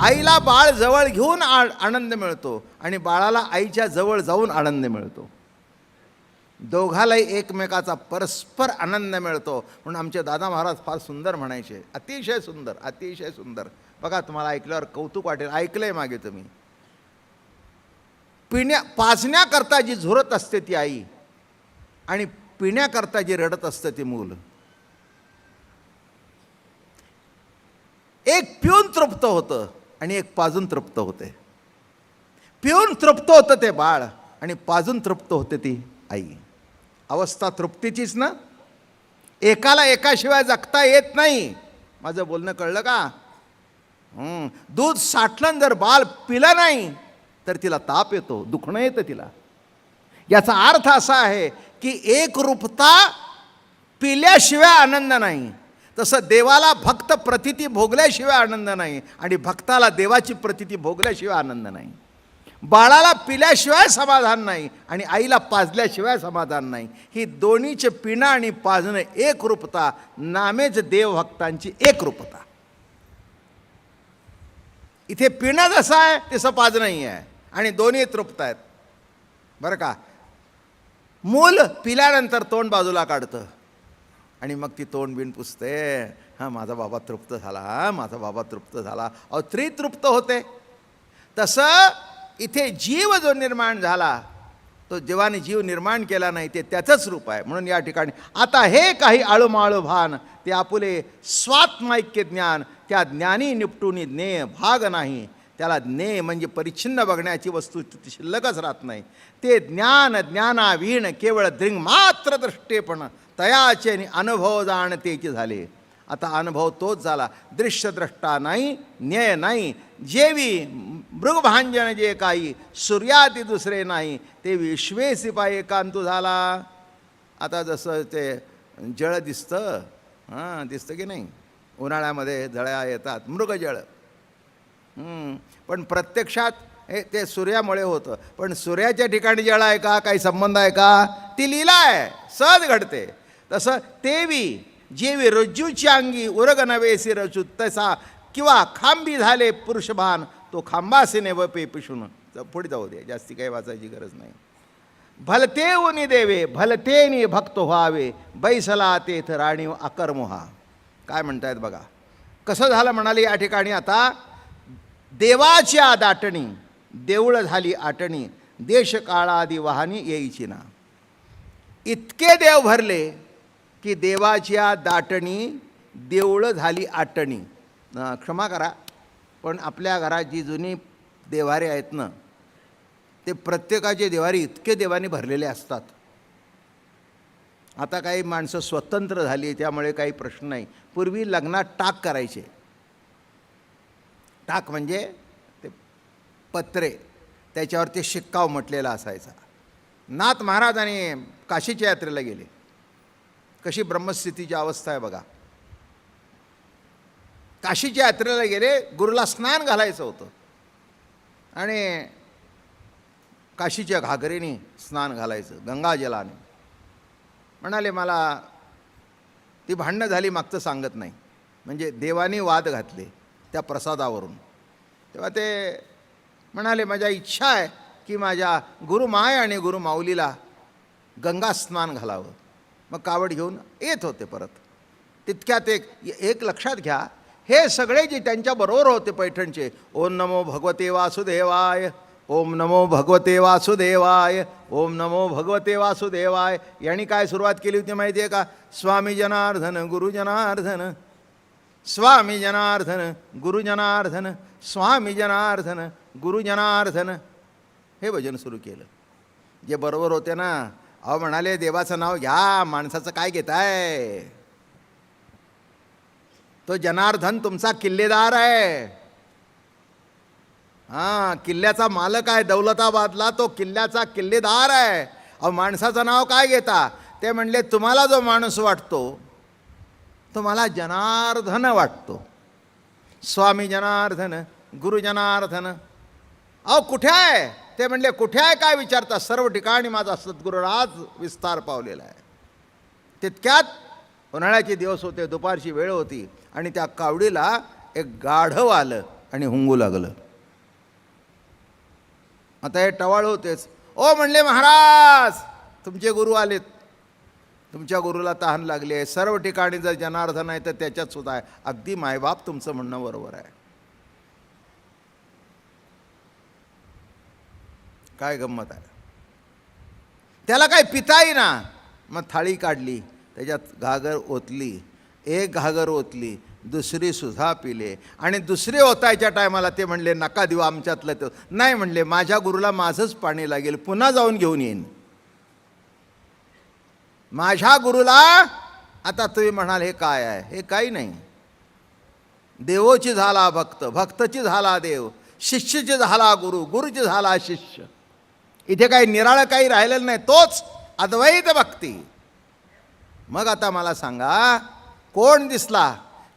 आईला बाळ जवळ घेऊन आनंद मिळतो आणि बाळाला आईच्या जवळ जाऊन आनंद मिळतो. दोघालाही एकमेकाचा परस्पर आनंद मिळतो. म्हणून आमचे दादा महाराज फार सुंदर म्हणायचे, अतिशय सुंदर, अतिशय सुंदर. बघा, तुम्हाला ऐकल्यावर कौतुक वाटेल, ऐकलंय मागे तुम्ही. पाजण्याकरता जी झुरत असते ती आई आणि पिण्याकरता जी रडत असतं ते मूल. एक पिऊन तृप्त होतं आणि एक पाजून तृप्त होते. पिऊन तृप्त होतं ते बाळ आणि पाजून तृप्त होते ती आई. अवस्था तृप्तीचीच ना. एकाला एकाशिवाय जगता येत नाही. माझं बोलणं कळलं का? दूध साठलं जर बाळ पिलं नाही तर तिला ताप येतो, दुखणं येतं तिला. याचा अर्थ असा आहे की एकरूपता पिल्याशिवाय आनंद नाही. तसं देवाला भक्त प्रतिती भोगल्याशिवाय आनंद नाही आणि भक्ताला देवाची प्रतिती भोगल्याशिवाय आनंद नाही. बाळाला पिल्याशिवाय समाधान नाही आणि आईला पाजल्याशिवाय समाधान नाही. ही दोन्हीचे पिणं आणि पाजणं एकरूपता, नामेच देवभक्तांची एकरूपता. इथे पिणं जसं आहे तसं पाजणंही आहे आणि दोन्ही तृप्त आहेत. बरं का? मूल पिल्यानंतर तोंड बाजूला काढतं आणि मग ती तोंड बिन पुसते. हां, माझा बाबा तृप्त झाला, हां माझा बाबा तृप्त झाला. अहो, त्रितृप्त होते. तसं इथे जीव जो निर्माण झाला, तो देवाने जीव निर्माण केला नाही, ते त्याचंच रूप आहे. म्हणून या ठिकाणी आता हे काही आळूमाळू भान ते आपुले स्वात्माैक्य ज्ञान, त्या ज्ञानी निपटून ज्ञेय भाग नाही. त्याला ज्ञेय म्हणजे परिच्छिन्न बघण्याची वस्तू शिल्लकच राहत नाही. ते ज्ञान ज्ञानावीण केवळ दृंग मात्र दृष्टेपण तयाचे अनुभव जाणतेचे झाले. आता अनुभव तोच झाला. दृश्यद्रष्टा नाही, ज्ञेय नाही. जेवी मृगभांजन जे काही सूर्याती दुसरे नाही, ते विश्वे सिपाई एकांतू झाला. आता जसं ते जळ दिसतं, हां दिसतं की नाही, उन्हाळ्यामध्ये जळ्या येतात, मृगजळ. पण प्रत्यक्षात हे ते सूर्यामुळे होतं. पण सूर्याच्या ठिकाणी जळ आहे का? काही संबंध आहे का? ती लीला आहे, सहज घडते. तसं तेवी जेवी रज्जूची अंगी उरग नवेसी रचू तसा किंवा खांबी झाले पुरुषभान, तो खांबासीने व पेपिशून. पुढे जाऊ दे, जास्ती काही वाचायची गरज नाही. भलते उनी देवे भलतेनी भक्त व्हावे, बैसला तेथ राणी अकर्मोहा. काय म्हणतायत बघा. कसं झालं म्हणाले या ठिकाणी. आता देवाच्या दाटणी देऊळ झाली आटणी, देश काळादी वाहनी येईची ना. इतके देव भरले की देवाच्या दाटणी देऊळ झाली आटणी. क्षमा करा, पण आपल्या घरात जी जुनी देवारे आहेत ना, ते प्रत्येकाचे देवारे इतके देवाने भरलेले असतात. आता काही माणसं स्वतंत्र झाली त्यामुळे काही प्रश्न नाही. पूर्वी लग्नात टाक करायचे. टाक म्हणजे ते पत्रे, त्याच्यावर ते शिक्का उमटलेला असायचा. नाथ महाराजांनी काशीच्या यात्रेला गेले. कशी ब्रह्मस्थितीची अवस्था आहे बघा. काशीच्या यात्रेला गेले, गुरुला स्नान घालायचं होतं आणि काशीच्या घागरीने स्नान घालायचं, गंगाजलाने. म्हणाले मला ती भांडणं झाली, मागचं सांगत नाही. म्हणजे देवानी वाद घातले त्या प्रसादावरून. तेव्हा ते म्हणाले माझ्या इच्छा आहे की माझ्या गुरुमाय आणि गुरुमाऊलीला गंगा स्नान घालावं. मग कावड घेऊन येत होते परत. तितक्यात एक लक्षात घ्या, हे सगळे जे त्यांच्याबरोबर होते पैठणचे, ओम नमो भगवते वासुदेवाय, ओम नमो भगवते वासुदेवाय, ओम नमो भगवते वासुदेवाय, यांनी काय सुरुवात केली होती माहिती आहे का? स्वामी जनार्दन गुरु जनार्दन, स्वामी जनार्दन गुरु जनार्दन, स्वामी जनार्दन गुरु जनार्दन, हे भजन सुरू केलं. जे बरोबर होते ना, अहो म्हणाले देवाचं नाव घ्या, माणसाचं काय घेताय? तो जनार्दन तुमचा किल्लेदार आहे. हां, किल्ल्याचा मालक आहे. दौलताबादला तो किल्ल्याचा किल्लेदार आहे. अहो माणसाचं नाव काय घेता? ते म्हणले तुम्हाला जो माणूस वाटतो तो मला जनार्दन वाटतो. स्वामी जनार्दन गुरु जनार्दन. अहो कुठे आहे? ते म्हणले कुठे आहे काय विचारता? सर्व ठिकाणी माझा सद्गुरुराज विस्तार पावलेला आहे. तितक्यात उन्हाळ्याचे दिवस होते, दुपारची वेळ होती आणि त्या कावडीला एक गाढव आलं आणि हुंगू लागलं. आता हे टवाळ होतेच. ओ म्हणले, महाराज तुमचे गुरु आलेत, तुमच्या गुरुला तहान लागली आहे. सर्व ठिकाणी जर जनार्दन आहे तर त्याच्यात सुद्धा आहे. अगदी मायबाप तुमचं म्हणणं बरोबर आहे. काय गंमत आहे. त्याला काय पिताही ना. मग थाळी काढली, त्याच्यात घागर ओतली, एक घागर ओतली, दुसरी सुद्धा पिले. आणि दुसरे ओतायच्या टायमाला ते म्हणले, नका देऊ आमच्यातलं. ते नाही म्हणले, माझ्या गुरुला माझंच पाणी लागेल, पुन्हा जाऊन घेऊन येईन. माझ्या गुरुला. आता तुम्ही म्हणाल हे काय आहे. हे काही नाही. देवोची झाला भक्त, भक्तची झाला देव, शिष्याची झाला गुरु, गुरुची झाला शिष्य. इथे काही निराळं काही राहिलेलं नाही. तोच अद्वैत भक्ती. मग आता मला सांगा, कोण दिसला?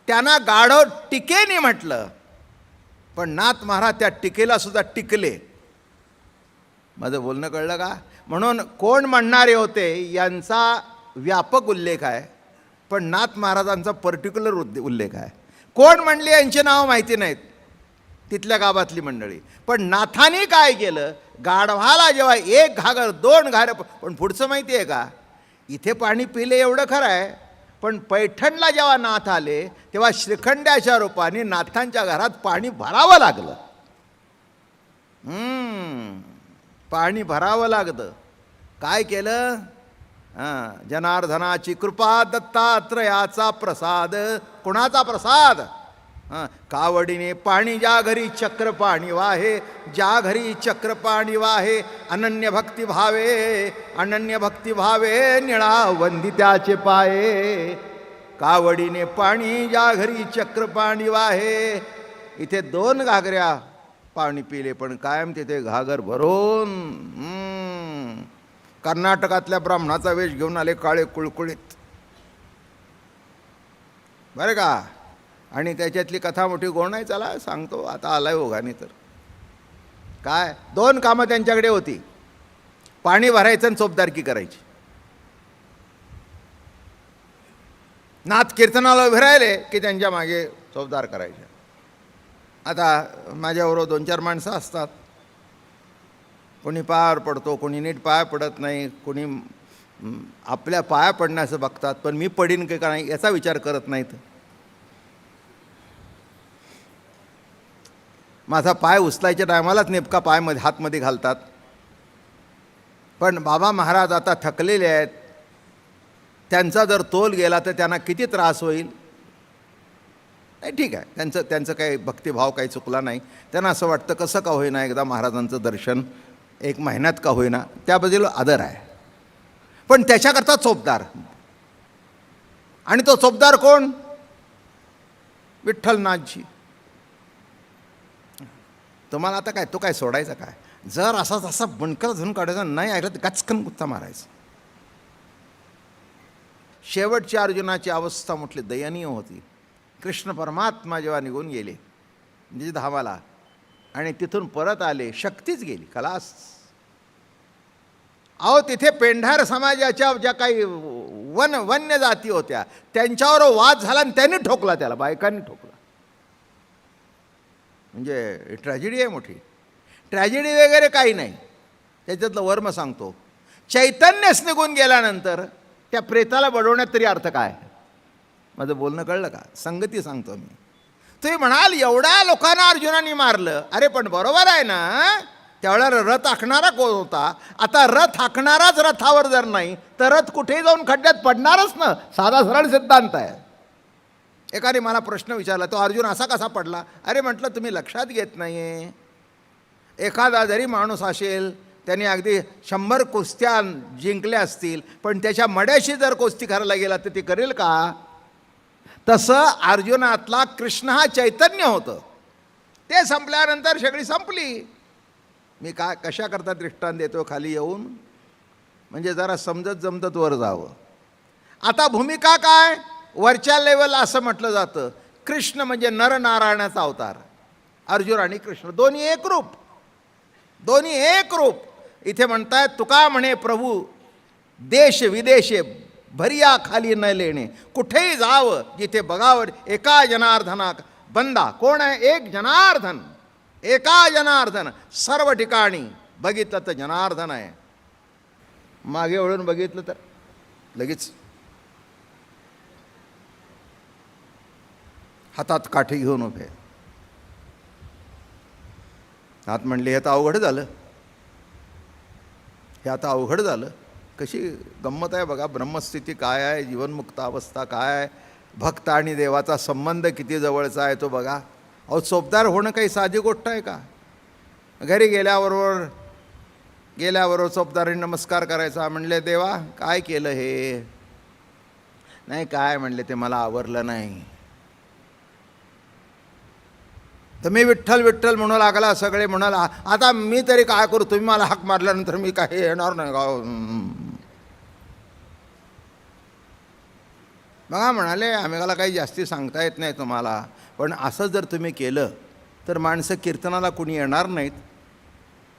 त्यांना गाढव टिकेनी म्हटलं, पण नाथ महाराज त्या टिकेला सुद्धा टिकले. माझं बोलणं कळलं का? म्हणून कोण म्हणणारे होते यांचा व्यापक उल्लेख आहे, पण नाथ महाराजांचा पर्टिक्युलर उल्लेख आहे. कोण म्हणले यांचे नाव माहिती नाहीत, तिथल्या गावातली मंडळी. पण नाथांनी काय केलं, गाढवाला जेव्हा एक घागर दोन घागर, पण पुढचं माहिती आहे का? इथे पाणी पिले एवढं खरं आहे, पण पैठणला जेव्हा नाथ आले तेव्हा श्रीखंड्याच्या रूपाने नाथांच्या घरात पाणी भरावं लागलं. पाणी भरावं लागतं. काय केलं? जनार्दनाची कृपा, दत्तात्रयाचा प्रसाद. कुणाचा प्रसाद? कावडीने पाणी ज्या घरी चक्र पाणी वाहे, ज्या घरी चक्र पाणी वाहे, अनन्य भक्ती भावे, अनन्य भक्ती भावे, निळा वंदित्याचे पाये. कावडीने पाणी ज्या घरी चक्र पाणी वाहे. इथे दोन घागऱ्या पाणी पिले, पण कायम तिथे घागर भरून. कर्नाटकातल्या ब्राह्मणाचा वेश घेऊन आले, काळे कुळकुळीत, बरं का. आणि त्याच्यातली कथा मोठी गोड नाही, चला सांगतो. आता आलाय ओघाने तर काय. दोन कामं त्यांच्याकडे होती, पाणी भरायचं आणि चोपदारकी करायची. नाथ कीर्तनाला उभे राहिले की त्यांच्या मागे चोपदार करायचे. आता माझ्याबरोबर 2-4 माणसं असतात, कोणी पायावर पडतो, कोणी नीट पाया पडत नाही, कोणी आपल्या पाया पडण्याचं बघतात, पण मी पडीन की का नाही याचा विचार करत नाहीत. माझा पाय उचलायच्या टायमालाच नेमका पायमध्ये हातमध्ये घालतात. पण बाबा महाराज आता थकलेले आहेत, त्यांचा जर तोल गेला तर त्यांना किती त्रास होईल. नाही ठीक आहे, त्यांचं काही भक्तिभाव काही चुकला नाही. त्यांना असं वाटतं कसं का होईना एकदा महाराजांचं दर्शन 1 महिन्यात का होईना, त्याबद्दल आदर आहे. पण त्याच्याकरता चोपदार. आणि तो चोपदार कोण? विठ्ठलनाथजी. तुम्हाला आता काय, तो काय सोडायचा काय? जर असा तसा बनकर धरून काढायचा, नाही ऐकलं तर गचकन गुत्ता मारायचा. शेवटची अर्जुनाची अवस्था म्हटली दयनीय होती. कृष्ण परमात्मा जेव्हा निघून गेले धामाला आणि तिथून परत आले, शक्तीच गेली, खलास. अहो तिथे पेंढार समाजाच्या ज्या काही वन्य जाती होत्या त्यांच्यावर वाद झाला आणि त्यांनी ठोकला, त्याला बायकांनी ठोकला. म्हणजे ट्रॅजेडी आहे मोठी. ट्रॅजेडी वगैरे काही नाही, त्याच्यातलं वर्म सांगतो. चैतन्यच निघून गेल्यानंतर त्या प्रेताला बडवण्यात तरी अर्थ काय? माझं बोलणं कळलं का? संगती सांगतो मी. तुम्ही म्हणाल एवढ्या लोकांना अर्जुनाने मारलं, अरे पण बरोबर आहे ना, त्यावेळेला रथ हाकणारा कोण होता? आता रथ हाकणाराच रथावर जर नाही तर रथ कुठेही जाऊन खड्ड्यात पडणारच ना. साधा सरळ सिद्धांत आहे. एकाने मला प्रश्न विचारला, तो अर्जुन असा कसा पडला? अरे म्हटलं तुम्ही लक्षात घेत नाही आहे. एखादा जरी माणूस असेल, त्याने अगदी 100 कुस्त्या जिंकल्या असतील, पण त्याच्या मड्याशी जर कुस्ती करायला गेला तर ती करेल का? तसं अर्जुनातला कृष्ण हा चैतन्य होतं. ते संपल्यानंतर सगळी संपली. मी काय कशाकरता दृष्टांत देतो खाली येऊन, म्हणजे जरा समजत जमतत वर जावं. आता भूमिका काय? वरच्या लेवलला असं म्हटलं जातं, कृष्ण म्हणजे नरनारायणाचा अवतार. अर्जुन आणि कृष्ण दोन्ही एक रूप, दोन्ही एक रूप. इथे म्हणतायत तुका म्हणे प्रभू देश विदेशे भरिया खाली न लेणे. कुठेही जावं जिथे बघावं एका जनार्दना बंदा कोण आहे? एक जनार्दन, एका जनार्दन. सर्व ठिकाणी बघितलं तर जनार्दन आहे. मागे वळून बघितलं तर लगेच हातात काठी घेऊन उभे. हात म्हणले हे आता अवघड झालं, हे आता अवघड झालं. कशी गंमत आहे बघा. ब्रह्मस्थिती काय आहे, जीवनमुक्त अवस्था काय आहे, भक्त आणि देवाचा संबंध किती जवळचा आहे तो बघा. अहो चोपदार होणं काही साधी गोष्ट आहे का? घरी गेल्याबरोबर चोपदारांनी नमस्कार करायचा. म्हणले देवा काय केलं हे? नाही काय म्हणले ते मला आवरलं नाही. तर मी विठ्ठल विठ्ठल म्हणू लागला. सगळे म्हणाला आता मी तरी काय करू, तुम्ही मला हाक मारल्यानंतर मी काही येणार नाही का? बघा म्हणाले आम्हाला काही जास्ती सांगता येत नाही तुम्हाला, पण असं जर तुम्ही केलं तर माणसं कीर्तनाला कुणी येणार नाहीत.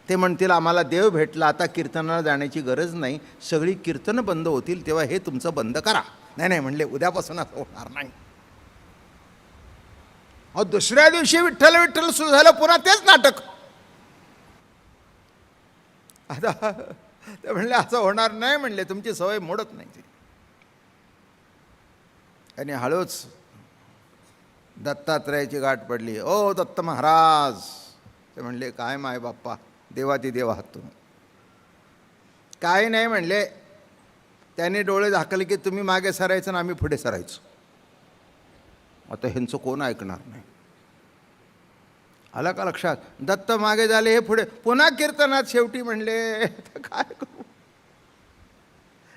ते म्हणतील आम्हाला देव भेटला, आता कीर्तनाला जाण्याची गरज नाही, सगळी कीर्तनं बंद होतील, तेव्हा हे तुमचं बंद करा. नाही नाही म्हणले उद्यापासून असं होणार नाही. अहो दुसऱ्या दिवशी विठ्ठल विठ्ठल सुरू झालं, पुन्हा तेच नाटक. आता ते म्हणले असं होणार नाही. म्हणले तुमची सवय मोडत नाही ती. आणि हळूच दत्तात्रयाची गाठ पडली. ओ दत्त महाराज. ते म्हणले काय माय बाप्पा, देवाती देव आहात तुम्ही. काय नाही म्हणले. त्याने डोळे झाकले की तुम्ही मागे सरायचं आणि आम्ही पुढे सरायचो. आता ह्यांचं कोण ऐकणार नाही. आलं का लक्षात? दत्त मागे झाले, हे पुढे. पुन्हा कीर्तनात शेवटी म्हणले काय करू,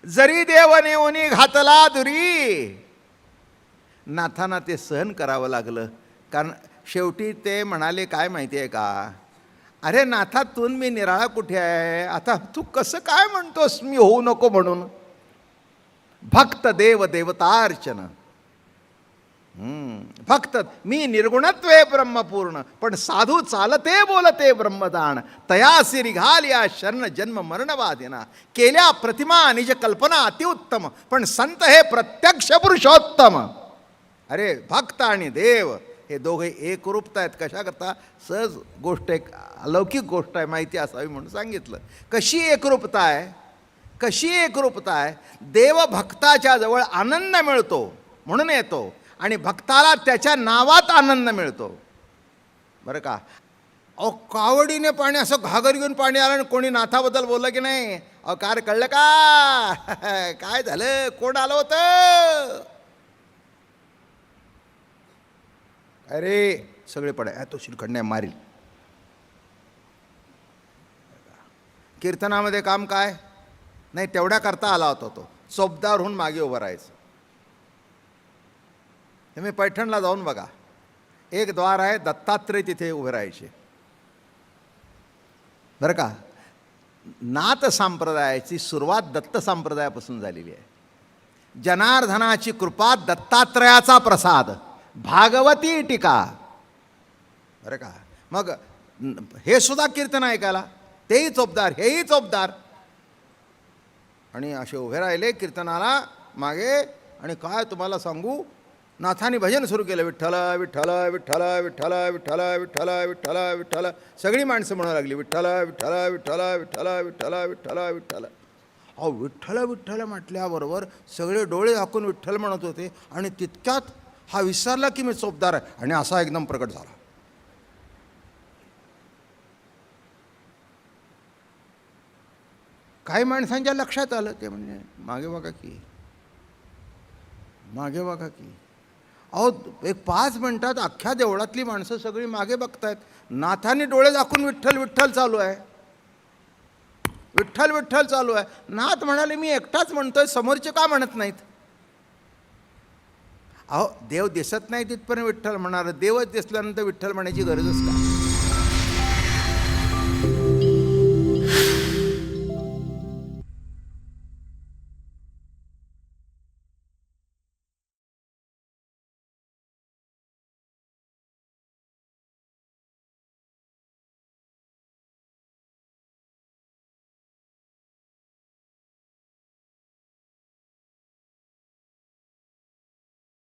जरी देवने उनी घातला दुरी. नाथांना ते सहन करावं लागलं. कारण शेवटी ते म्हणाले काय माहिती आहे का, अरे नाथा तून मी निराळा कुठे आहे, आता तू कसं काय म्हणतोस मी होऊ नको म्हणून. भक्त देव देवतार्चन. भक्त मी निर्गुणत्वे ब्रह्मपूर्ण, पण साधू चालते बोलते ब्रह्मदान. तयासी रिघालिया शरण जन्म मरणवादिना. केल्या प्रतिमा निज कल्पना अतिउत्तम, पण संत हे प्रत्यक्ष पुरुषोत्तम. अरे भक्त आणि देव हे दोघे एकरूपत आहेत. कशा करता? सहज गोष्ट, एक अलौकिक गोष्ट आहे, माहिती असावी म्हणून सांगितलं. कशी एकरूपता आहे? कशी एकरूपता आहे? देव भक्ताच्या जवळ आनंद मिळतो म्हणून येतो, आणि भक्ताला त्याच्या नावात आनंद मिळतो. बरं का? अहो कावडीने पाणी, असं घागर घेऊन पाणी आलं आणि कोणी नाथाबद्दल बोललं की नाही, अहो कार कळलं का काय झालं, कोण आलं होतं, अरे सगळे पडाय तो शिरखंड मारील. कीर्तनामध्ये काम काय नाही, तेवढ्या करता आला होता तो. चोपदारहून मागे उभं राहायचं. तुम्ही पैठणला जाऊन बघा, एक द्वार आहे, दत्तात्रय तिथे उभे राहायचे. बरं का? नाथ संप्रदायाची सुरुवात दत्त संप्रदायापासून झालेली आहे. जनार्दनाची कृपा, दत्तात्रयाचा प्रसाद, भागवती टीका. बरं का? मग हे सुद्धा कीर्तन ऐकायला, तेही चोपदार, हेही चोपदार, आणि असे उभे राहिले कीर्तनाला मागे. आणि काय तुम्हाला सांगू, नाथाने भजन सुरू केलं, विठ्ठल विठ्ठल विठ्ठल विठ्ठल विठ्ठल विठ्ठल विठ्ठल विठ्ठल. सगळी माणसं म्हणू लागली विठ्ठल विठ्ठल विठ्ठल विठ्ठल विठ्ठल विठ्ठल विठ्ठल. अहो विठ्ठल विठ्ठल म्हटल्याबरोबर सगळे डोळे झाकून विठ्ठल म्हणत होते, आणि तितक्यात हा विसरला की मी चोपदार आहे, आणि असा एकदम प्रकट झाला. काही माणसांच्या लक्षात आलं, ते म्हणजे मागे बघा की, मागे बघा की. अहो एक 5 मिनिटात अख्ख्या देवळातली माणसं सगळी मागे बघतायत. नाथाने डोळे दाखवून विठ्ठल विठ्ठल चालू आहे, विठ्ठल विठ्ठल चालू आहे. नाथ म्हणाले मी एकटाच म्हणतोय, समोरचे का म्हणत नाहीत? अहो देव दिसत नाही तिथपर्यंत विठ्ठल म्हणणार, देवच दिसल्यानंतर विठ्ठल म्हणायची गरजच का?